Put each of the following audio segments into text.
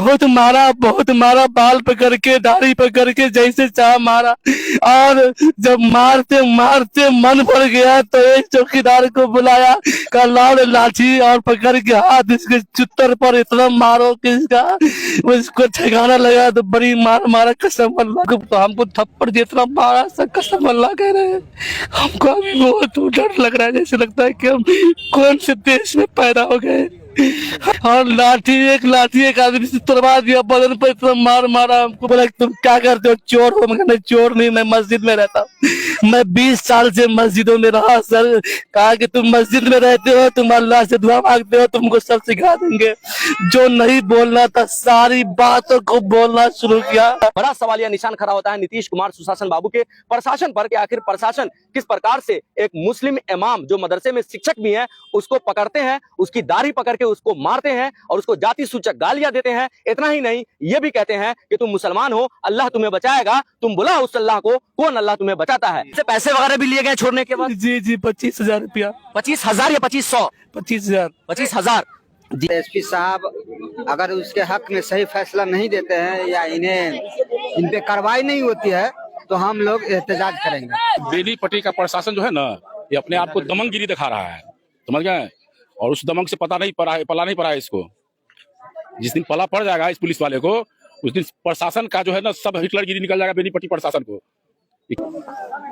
बहुत मारा, बाल पकड़ के, दाढ़ी पकड़ के, जैसे चाह मारा। और जब मारते मारते मन भर गया तो एक चौकीदार को बुलाया, कहा लाओ लाठी, और पकड़ के हाथ इसके चुत्तर पर इतना मारो कि उसको ठिकाना लगा। तो बड़ी मार मारा, कसम अल्लाह को, तो हमको थप्पड़ जितना मारा सब कसम अल्लाह कह रहे हैं। हमको अभी बहुत डर लग रहा है, जैसे लगता है कि हम कौन से देश में पैदा हो गए। और एक लाठी एक आदमी से तुड़वा दिया, बदन पर इतना मार मारा। हमको बोला तुम क्या करते हो, चोर हो? मैं चोर नहीं, मैं मस्जिद में रहता हूँ। मैं 20 साल से मस्जिदों में रहा सर। कहा कि तुम मस्जिद में रहते हो, तुम अल्लाह से दुआ मांगते हो, तुमको सब सिखा देंगे। जो नहीं बोलना था सारी बातों को बोलना शुरू किया। बड़ा सवालिया निशान खड़ा होता है नीतीश कुमार सुशासन बाबू के प्रशासन पर कि आखिर प्रशासन किस प्रकार से एक मुस्लिम इमाम जो मदरसे में शिक्षक भी है उसको पकड़ते हैं, उसकी दाढ़ी पकड़ के उसको मारते हैं और उसको जाति सूचक गालियां देते हैं। इतना ही नहीं, ये भी कहते हैं कि तुम मुसलमान हो, अल्लाह तुम्हें बचाएगा, तुम बुला उस अल्लाह को, कौन अल्लाह तुम्हें बचाता है। इससे पैसे वगैरह भी लिए गए छोड़ने के बाद? जी 25,000 रुपया। 25,000 या 2500? 25,000। 25,000। एसपी साहब अगर उसके हक में सही फैसला नहीं देते हैं या इन पे कार्रवाई नहीं होती है तो हम लोग एहतजाज करेंगे। बेनीपट्टी का प्रशासन जो है ना, ये अपने आप को दमनगिरी दिखा रहा है, समझ गए? और उस दमन से पला नहीं पड़ा है इसको। जिस दिन पला पड़ जाएगा इस पुलिस वाले को, उस दिन प्रशासन का जो है ना सब हिटलरगिरी निकल जाएगा बेनीपट्टी प्रशासन को।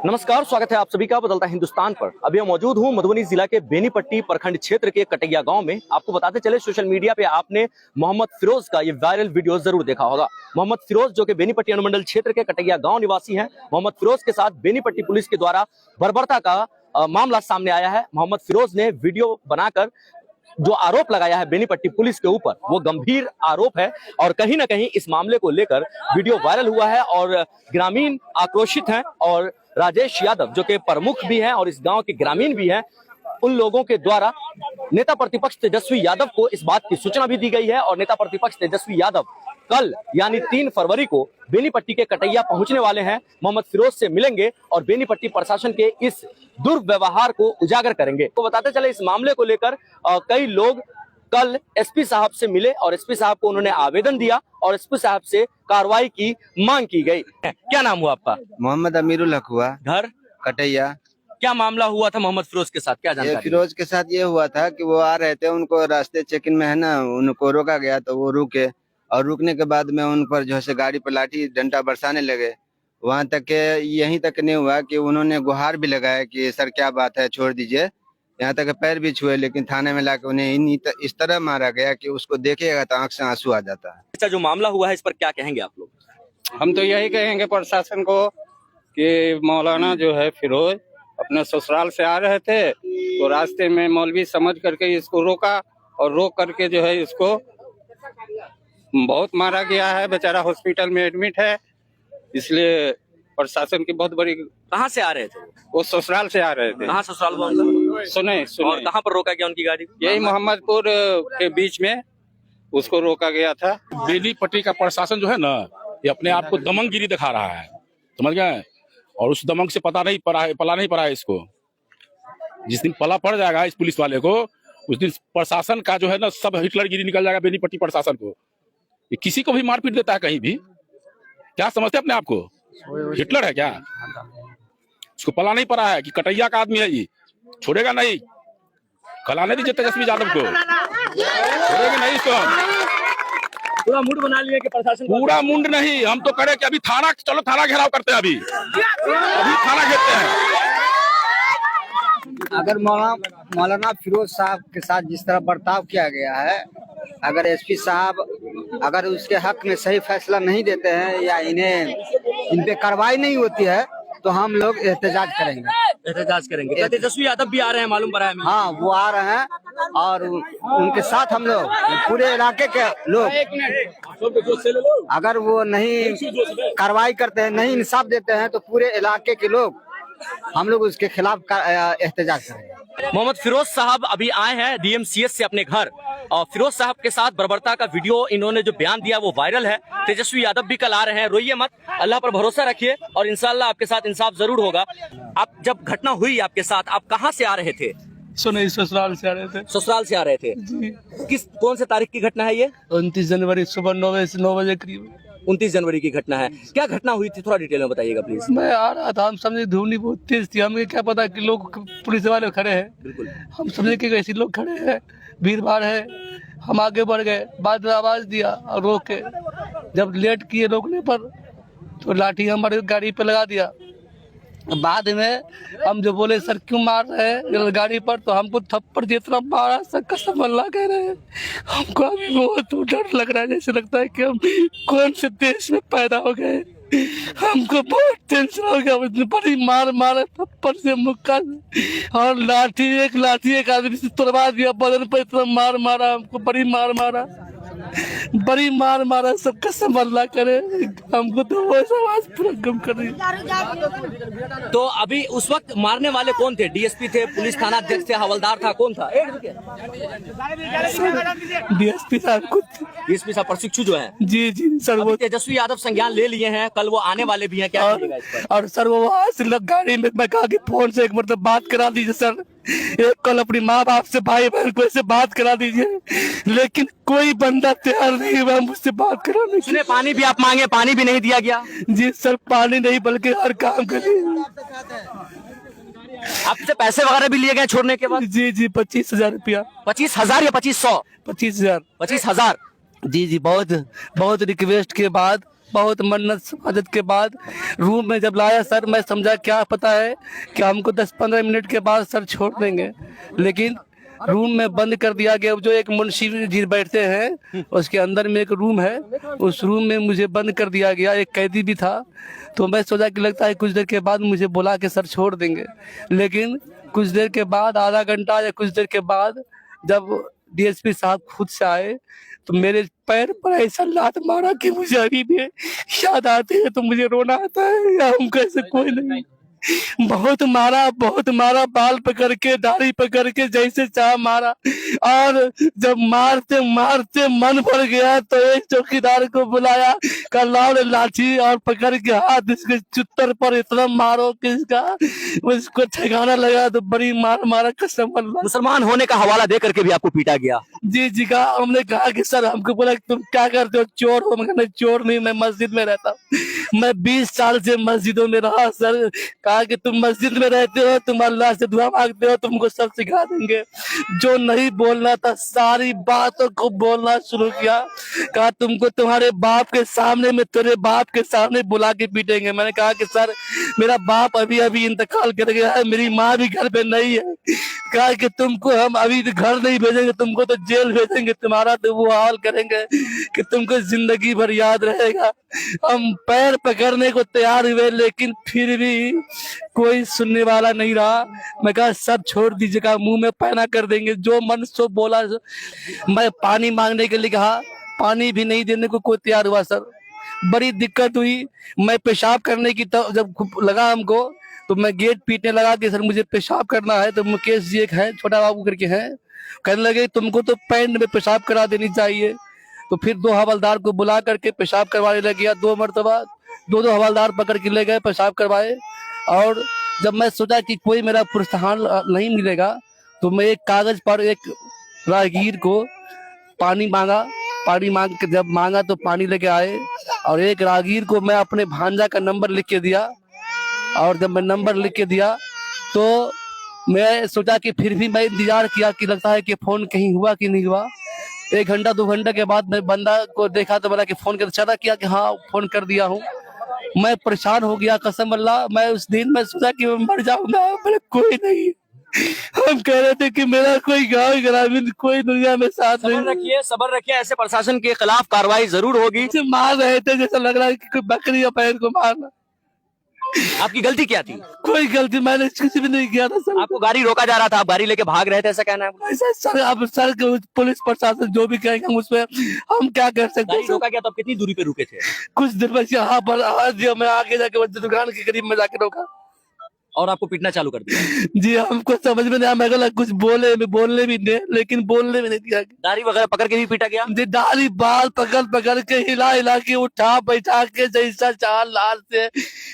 नमस्कार, स्वागत है आप सभी का बदलता हिंदुस्तान पर। अभी मैं मौजूद हूं मधुबनी जिला के बेनीपट्टी प्रखंड क्षेत्र के कटैया गांव में। आपको बताते चले, सोशल मीडिया पे आपने मोहम्मद फिरोज का ये वायरल वीडियो जरूर देखा होगा। मोहम्मद फिरोज जो कि बेनीपट्टी अनुमंडल क्षेत्र के कटैया गांव निवासी हैं। मोहम्मद फिरोज के साथ बेनीपट्टी पुलिस के द्वारा बर्बरता का मामला सामने आया है। मोहम्मद फिरोज ने वीडियो बनाकर जो आरोप लगाया है बेनीपट्टी पुलिस के ऊपर, वो गंभीर आरोप है और कहीं ना कहीं इस मामले को लेकर वीडियो वायरल हुआ है और ग्रामीण आक्रोशित हैं। और राजेश यादव जो कि प्रमुख भी हैं और इस गांव के ग्रामीण भी हैं, उन लोगों के द्वारा नेता प्रतिपक्ष तेजस्वी यादव को इस बात की सूचना भी दी गई है। और नेता प्रतिपक्ष तेजस्वी यादव कल यानी 3 फरवरी को बेनीपट्टी के कटैया पहुंचने वाले हैं, मोहम्मद फिरोज से मिलेंगे और बेनीपट्टी प्रशासन के इस दुर्व्यवहार को उजागर करेंगे। तो बताते चले, इस मामले को लेकर कई लोग कल एसपी साहब से मिले और एसपी साहब को उन्होंने आवेदन दिया और एसपी साहब से कार्रवाई की मांग की गई। क्या नाम हुआ आपका? मोहम्मद अमीरुल हक हुआ। घर कटैया। क्या मामला हुआ था मोहम्मद फिरोज के साथ, क्या जानकारी? फिरोज के साथ ये हुआ था कि वो आ रहे थे, उनको रास्ते चेकिंग में है ना, उनको रोका गया तो वो रुके और रुकने के बाद में उन पर जो है गाड़ी पर लाठी डंडा बरसाने लगे। वहां तक के यहीं तक नहीं हुआ कि उन्होंने गुहार भी लगाया कि सर क्या बात है, छोड़ दीजिए। यहाँ तक पैर भी छुए, लेकिन थाने में लाके उन्हें इस तरह मारा गया कि उसको देखेगा तो आंख से आंसू आ जाता है। अच्छा, जो मामला हुआ है इस पर क्या कहेंगे आप लोग? हम तो यही कहेंगे प्रशासन को कि मौलाना जो है फिरोज अपने ससुराल से आ रहे थे तो रास्ते में मौलवी समझ करके इसको रोका और रोक करके जो है इसको बहुत मारा गया है। बेचारा हॉस्पिटल में एडमिट है, इसलिए प्रशासन की बहुत बड़ी। कहाँ से आ रहे थे वो ससुराल से आ रहे थे। कहाँ ससुराल हुआ उनका? सुने और कहाँ पर रोका गया उनकी गाड़ी? यही मोहम्मदपुर के बीच में उसको रोका गया था। बेनीपट्टी का प्रशासन जो है ना, ये अपने आप को दमनगिरी दिखा रहा है, समझ गए? और उस दमन से पला नहीं पड़ा है इसको। जिस दिन पला पड़ जाएगा इस पुलिस वाले को, उस दिन प्रशासन का जो है ना सब हिटलरगिरी निकल जाएगा बेनीपट्टी प्रशासन को। ये किसी को भी मारपीट देता है कहीं भी। क्या समझते हैं अपने आप को, हिटलर है क्या? इसको पला नहीं पड़ा है कि कटैया का आदमी है, ये छोड़ेगा नहीं। कल आने दीजिए तेजस्वी यादव को, छोड़ेगा नहीं इसको। पूरा मूड बना लिया कि प्रशासन, पूरा मुंड नहीं, हम तो करे कि अभी थाना, चलो थाना घेराव करते हैं, अभी थाना घेरते हैं। अगर मौलाना फिरोज साहब के साथ जिस तरह बर्ताव किया गया है, अगर एसपी साहब अगर उसके हक में सही फैसला नहीं देते हैं या इन पे कार्रवाई नहीं होती है तो हम लोग एहतजाज करेंगे। एहतजाज करेंगे। तेजस्वी यादव भी आ रहे हैं, मालूम पड़ा है हमें। हाँ, वो आ रहे हैं और उनके साथ हम लोग पूरे इलाके के लोग, अगर वो नहीं कार्रवाई करते हैं, नहीं इंसाफ देते हैं तो पूरे इलाके के लोग हम लोग उसके खिलाफ एहतजाज करेंगे। मोहम्मद फिरोज साहब अभी आए हैं डीएमसीएच से अपने घर और फिरोज साहब के साथ बर्बरता का वीडियो इन्होंने जो बयान दिया वो वायरल है। तेजस्वी यादव भी कल आ रहे हैं। रोइए मत, अल्लाह पर भरोसा रखिए और इंशाल्लाह आपके साथ इंसाफ जरूर होगा। आप जब घटना हुई आपके साथ, आप कहां से आ रहे थे? सुने ससुराल से आ रहे थे ससुराल से आ रहे थे। जी। कौन से तारीख की घटना है ये? 29 जनवरी सुबह 9 बजे करीब 29 जनवरी की घटना है। क्या घटना हुई थी, थोड़ा डिटेल में बताइएगा प्लीज। मैं आ रहा था, हम समझे धूनी बहुत तेज थी, हमें क्या पता कि लोग पुलिस वाले खड़े हैं, बिल्कुल। हम समझे कि ऐसे लोग खड़े हैं, भीड़ भाड़ है, हम आगे बढ़ गए, बाद में आवाज दिया और रोक के जब लेट किए रोकने पर तो लाठी हमारे गाड़ी पे लगा दिया। बाद में हम जो बोले सर क्यों मार रहे हैं गाड़ी पर, तो हमको थप्पड़ जितना मारा सर कसम अल्लाह कह रहे हैं, हमको अभी बहुत डर लग रहा है, जैसे लगता है कि हम कौन से देश में पैदा हो गए। हमको बहुत टेंशन हो गया, उसने बड़ी मार मारा थप्पड़ से, मुक्का से और लाठी एक आदमी से तुड़वा दिया, बदन पर इतना मार मारा, हमको बड़ी मार मारा सब कसम अल्लाह करे, हमको तो वो आवाज पूरा गम कर रही है। तो अभी उस वक्त मारने वाले कौन थे? डीएसपी थे, पुलिस थाना अध्यक्ष थे, हवलदार था, कौन था? डीएसपी साहब खुद। डीएसपी साहब प्रशिक्षु जो है। जी सर, वो तेजस्वी यादव संज्ञान ले लिए हैं, कल वो आने वाले भी हैं, क्या करिएगा इस पर? और सर वो वहाँ से लग गाड़ी में, मैं कहा कि फोन से एक मतलब बात करा दीजिए सर, एक कल अपनी माँ बाप से, भाई बहन को ऐसे बात करा दीजिए, लेकिन कोई बंदा तैयार नहीं हुआ मुझसे बात कराने की। पानी भी आप मांगे, पानी भी नहीं दिया गया। जी सर, पानी नहीं बल्कि हर काम करिए। आपसे पैसे वगैरह भी लिए गए छोड़ने के बाद? जी 25,000 रुपया। 25,000 या 2500? 25,000। 25,000। जी बहुत रिक्वेस्ट के बाद, बहुत मन्नत समाजत के बाद रूम में जब लाया सर, मैं समझा क्या पता है कि हमको 10-15 मिनट के बाद सर छोड़ देंगे, लेकिन रूम में बंद कर दिया गया। जो एक मुंशी जी बैठते हैं उसके अंदर में एक रूम है, उस रूम में मुझे बंद कर दिया गया, एक कैदी भी था। तो मैं सोचा कि लगता है कुछ देर के बाद मुझे बुला के सर छोड़ देंगे, लेकिन कुछ देर के बाद, आधा घंटा या कुछ देर के बाद, जब डीएसपी साहब खुद से आए तो मेरे पैर पर ऐसा लात मारा कि मुझे अभी भी याद आते हैं तो मुझे रोना आता है, या हम कैसे कोई नहीं। बहुत मारा, बाल पकड़ के, दाढ़ी पकड़ के, जैसे चाह मारा, और जब मारते मन भर गया तो एक चौकीदार को बुलाया, का लाल लाठी और पकड़ के हाथ इसके चुत्तर पर इतना मारो कि उसको ठिकाना लगा, तो बड़ी मार मारा कसम अल्लाह। मुसलमान होने का हवाला दे करके भी आपको पीटा गया? जी कहा, हमने कहा कि सर, हमको बोला कि तुम क्या करते हो, चोर हो? मैं चोर नहीं, मैं मस्जिद में रहता हूँ, मैं 20 साल से मस्जिदों में रहा सर। कहा कि तुम मस्जिद में रहते हो, तुम अल्लाह से दुआ मांगते हो, तुमको सब सिखा देंगे। जो नहीं बोलना था सारी बातों को बोलना शुरू किया। कहा तुमको तुम्हारे बाप के सामने में, तेरे बाप के सामने बुला के पीटेंगे। मैंने कहा कि सर, मेरा बाप अभी इंतकाल कर गया है, मेरी माँ भी घर पे नहीं है। कहा कि तुमको हम अभी घर नहीं भेजेंगे, तुमको तो जेल भेजेंगे, तुम्हारा तो वो हाल करेंगे कि तुमको जिंदगी भर याद रहेगा। हम पैर पकड़ने को तैयार हुए, लेकिन फिर भी कोई सुनने वाला नहीं रहा। मैं कहा सब छोड़ दीजिएगा, मुंह में पैना कर देंगे, जो मन सो बोला। मैं पानी मांगने के लिए कहा, पानी भी नहीं देने को कोई तैयार हुआ सर। बड़ी दिक्कत हुई। मैं पेशाब करने की जब लगा हमको, तो मैं गेट पीटने लगा कि सर मुझे पेशाब करना है। तो मुकेश जी एक है, छोटा बाबू करके हैं, कहने लगे तुमको तो पैंट में पेशाब करा देनी चाहिए। तो फिर 2 हवलदार को बुला करके पेशाब करवाने लग गया। 2 मरतबा 2 हवलदार पकड़ के ले गए, पेशाब करवाए। और जब मैं सोचा कि कोई मेरा प्रोत्साहन नहीं मिलेगा, तो मैं एक कागज पर एक राहगीर को पानी मांगा। पानी मांग के जब मांगा तो पानी लेके आए, और एक राहगीर को मैं अपने भांजा का नंबर लिख के दिया। और जब मैं नंबर लिख के दिया तो मैं सोचा कि फिर भी मैं इंतजार किया कि लगता है कि फोन कहीं हुआ कि नहीं हुआ। 1 घंटा 2 घंटे के बाद मैं बंदा को देखा तो बोला कि फोन कर, चला किया कि हाँ फोन कर दिया हूँ। मैं परेशान हो गया कसम अल्लाह। मैं उस दिन मैं सोचा कि मैं मर जाऊंगा, मेरा कोई नहीं। हम कह रहे थे कि मेरा कोई गाँव ग्रामीण कोई दुनिया में साथ नहीं। सबर रखिए, ऐसे प्रशासन के खिलाफ कार्रवाई जरूर होगी। मार रहे थे, जैसा लग रहा है कि कोई बकरी या पैर को मारना। आपकी गलती क्या थी? कोई गलती मैंने किसी भी नहीं किया था सर। आपको गाड़ी रोका जा रहा था, आप गाड़ी लेके भाग रहे थे, ऐसा कहना है? ऐसा सर, अब सर पुलिस प्रशासन जो भी कहेंगे हम उसमें हम क्या कर सकते गाड़ी हैं। रोका गया तो आप कितनी दूरी पे रुके थे? कुछ देर बस यहाँ पर आज मैं आगे जाके दुकान के करीब में जाके रोका। और आपको पीटना चालू कर दिया। जी हमको समझ में नहीं आया, मैं कुछ बोलने भी नहीं, लेकिन बोलने में नहीं दिया। दाढ़ी वगैरह पकड़ के भी पीटा गया। जी दाढ़ी बाल पकड़ के हिला के उठा बैठा के जैसा चाह लाल से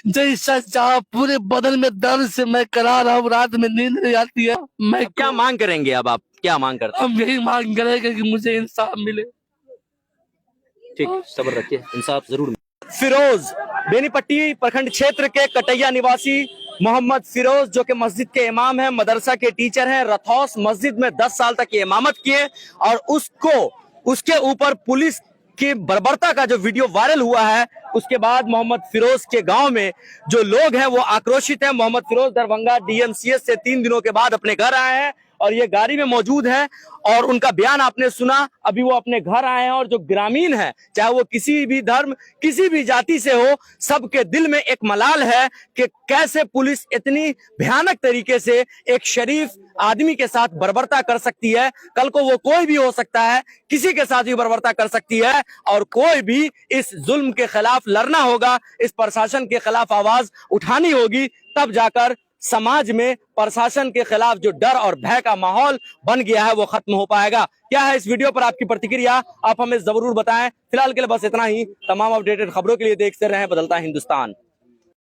जैसा चाह पूरे बदन में दर्द से मैं करा रहा हूँ, रात में नींद नहीं आती है। मैं अब क्या मांग करेंगे? अब आप क्या मांग करते हम यही मांग करेंगे कि मुझे इंसाफ मिले। हैं? ठीक, सब्र रखिए, इंसाफ जरूर। फिरोज, बेनीपट्टी प्रखंड क्षेत्र के कटैया निवासी मोहम्मद फिरोज, जो कि मस्जिद के इमाम हैं, मदरसा के टीचर हैं, रथौस मस्जिद में 10 साल तक ये इमामत किए और उसके ऊपर पुलिस की बर्बरता का जो वीडियो वायरल हुआ है, उसके बाद मोहम्मद फिरोज के गांव में जो लोग हैं वो आक्रोशित हैं। मोहम्मद फिरोज दरभंगा डीएमसीएच से 3 दिनों के बाद अपने घर आए हैं और ये गाड़ी में मौजूद है और उनका बयान आपने सुना। अभी वो अपने घर आए हैं और जो ग्रामीण है, चाहे वो किसी भी धर्म किसी भी जाति से हो, सबके दिल में एक मलाल है कि कैसे पुलिस इतनी भयानक तरीके से एक शरीफ आदमी के साथ बर्बरता कर सकती है। कल को वो कोई भी हो सकता है, किसी के साथ भी बर्बरता कर सकती है और कोई भी इस जुल्म के खिलाफ लड़ना होगा, इस प्रशासन के खिलाफ आवाज उठानी होगी, तब जाकर समाज में प्रशासन के खिलाफ जो डर और भय का माहौल बन गया है वो खत्म हो पाएगा। क्या है इस वीडियो पर आपकी प्रतिक्रिया, आप हमें जरूर बताएं। फिलहाल के लिए बस इतना ही। तमाम अपडेटेड खबरों के लिए देखते रहें बदलता हिंदुस्तान।